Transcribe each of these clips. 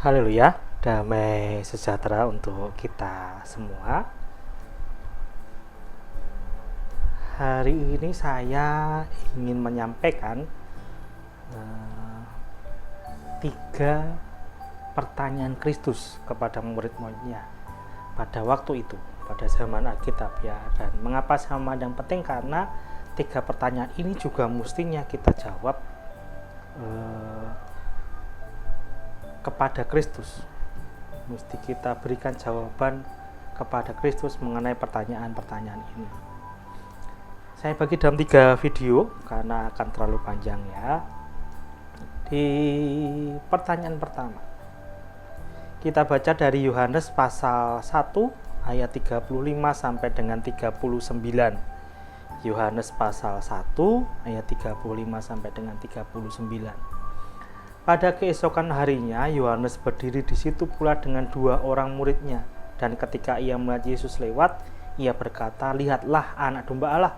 Haleluya, damai sejahtera untuk kita semua. Hari ini saya ingin menyampaikan 3 pertanyaan Kristus kepada murid-muridnya pada waktu itu, pada zaman Alkitab ya. Dan mengapa sama yang penting? Karena 3 pertanyaan ini juga mestinya kita jawab kepada Kristus. Mesti kita berikan jawaban kepada Kristus mengenai pertanyaan-pertanyaan ini. Saya bagi dalam 3 video karena akan terlalu panjang ya. Di pertanyaan pertama, kita baca dari Yohanes pasal 1 ayat 35 sampai dengan 39. Yohanes pasal 1 ayat 35 sampai dengan 39. Pada keesokan harinya, Yohanes berdiri di situ pula dengan 2 orang muridnya. Dan ketika ia melihat Yesus lewat, ia berkata, "Lihatlah anak domba Allah."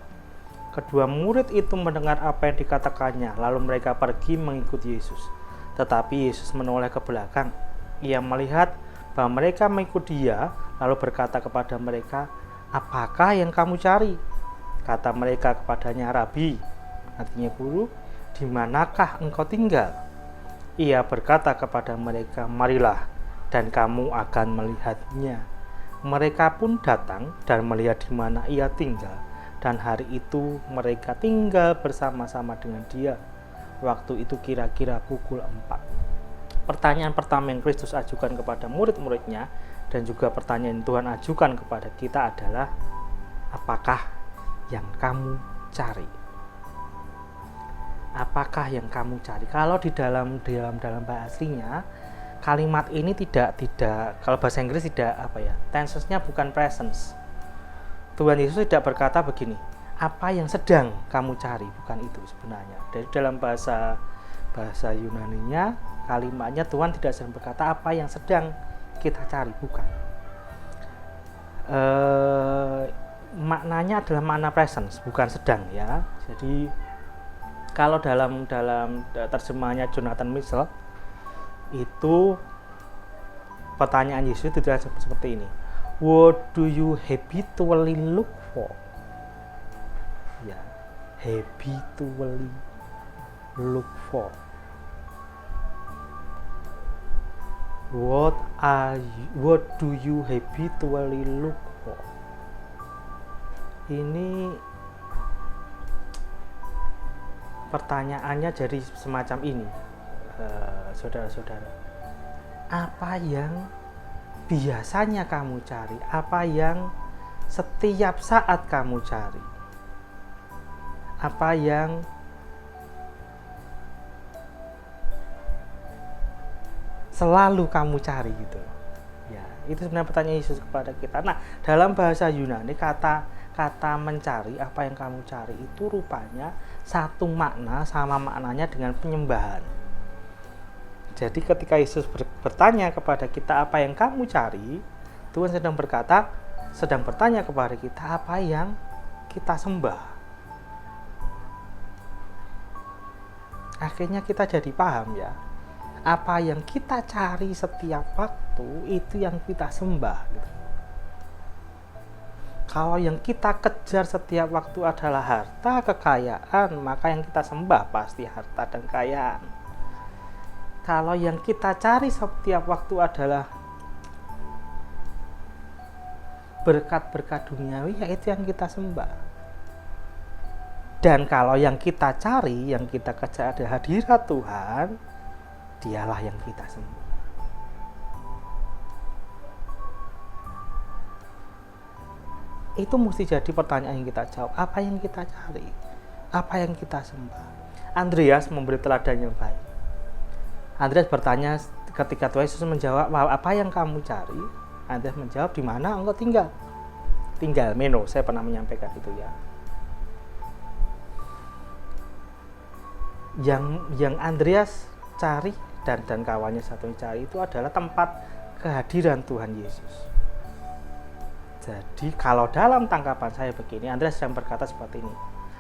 Kedua murid itu mendengar apa yang dikatakannya, lalu mereka pergi mengikuti Yesus. Tetapi Yesus menoleh ke belakang. Ia melihat bahwa mereka mengikut dia, lalu berkata kepada mereka, "Apakah yang kamu cari?" Kata mereka kepadanya, "Rabi," artinya guru, "di manakah engkau tinggal?" Ia berkata kepada mereka, "Marilah, dan kamu akan melihatnya." Mereka pun datang dan melihat di mana ia tinggal, dan hari itu mereka tinggal bersama-sama dengan dia. Waktu itu kira-kira pukul 4. Pertanyaan pertama yang Kristus ajukan kepada murid-muridnya, dan juga pertanyaan Tuhan ajukan kepada kita adalah, apakah yang kamu cari? Apakah yang kamu cari? Kalau di dalam bahasa aslinya, kalimat ini tidak kalau bahasa Inggris tidak tensesnya bukan presence. Tuhan Yesus tidak berkata begini, apa yang sedang kamu cari, bukan itu sebenarnya. Dari dalam bahasa Yunaninya, kalimatnya Tuhan tidak sedang berkata apa yang sedang kita cari, bukan. Maknanya adalah makna presence, bukan sedang ya. Jadi kalau dalam terjemahannya Jonathan Mitchell itu pertanyaan Yesus itu seperti ini. What do you habitually look for? Ya, habitually look for. What do you habitually look for? Ini pertanyaannya jadi semacam ini, saudara-saudara. Apa yang biasanya kamu cari? Apa yang setiap saat kamu cari? Apa yang selalu kamu cari gitu? Ya, itu sebenarnya pertanyaan Yesus kepada kita. Nah, dalam bahasa Yunani kata mencari, apa yang kamu cari itu rupanya satu makna sama maknanya dengan penyembahan. Jadi ketika Yesus bertanya kepada kita apa yang kamu cari, Tuhan sedang bertanya kepada kita apa yang kita sembah. Akhirnya kita jadi paham ya, apa yang kita cari setiap waktu itu yang kita sembah gitu. Kalau yang kita kejar setiap waktu adalah harta, kekayaan, maka yang kita sembah pasti harta dan kekayaan. Kalau yang kita cari setiap waktu adalah berkat-berkat duniawi, ya itu yang kita sembah. Dan kalau yang kita cari, yang kita kejar adalah hadirat Tuhan, dialah yang kita sembah. Itu mesti jadi pertanyaan yang kita jawab. Apa yang kita cari? Apa yang kita sembah? Andreas memberi teladan yang baik. Andreas bertanya ketika Tuhan Yesus menjawab, apa yang kamu cari? Andreas menjawab, di mana engkau tinggal? Tinggal, Meno, saya pernah menyampaikan itu ya. Yang Andreas cari dan kawannya satu cari itu adalah tempat kehadiran Tuhan Yesus. Jadi kalau dalam tanggapan saya begini, Andreas sedang berkata seperti ini.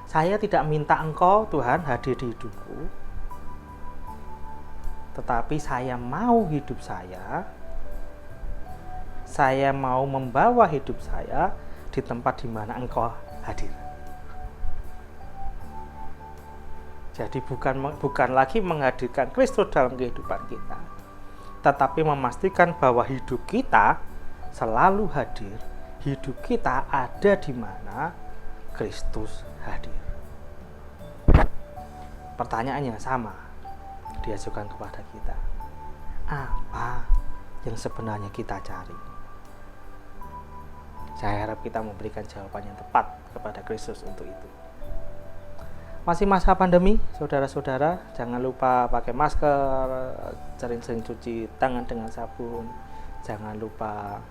Saya tidak minta engkau Tuhan hadir di hidupku, tetapi saya mau mau membawa hidup saya di tempat di mana Engkau hadir. Jadi bukan lagi menghadirkan Kristus dalam kehidupan kita, tetapi memastikan bahwa hidup kita selalu hadir, hidup kita ada di mana Kristus hadir. Pertanyaannya sama diajukan kepada kita. Apa yang sebenarnya kita cari? Saya harap kita memberikan jawaban yang tepat kepada Kristus untuk itu. Masih masa pandemi, saudara-saudara, jangan lupa pakai masker, sering-sering cuci tangan dengan sabun, jangan lupa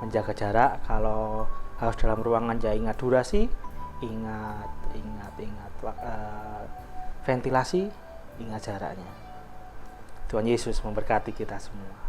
menjaga jarak. Kalau harus dalam ruangan, ya ingat durasi, ingat ventilasi, ingat jaraknya. Tuhan Yesus memberkati kita semua.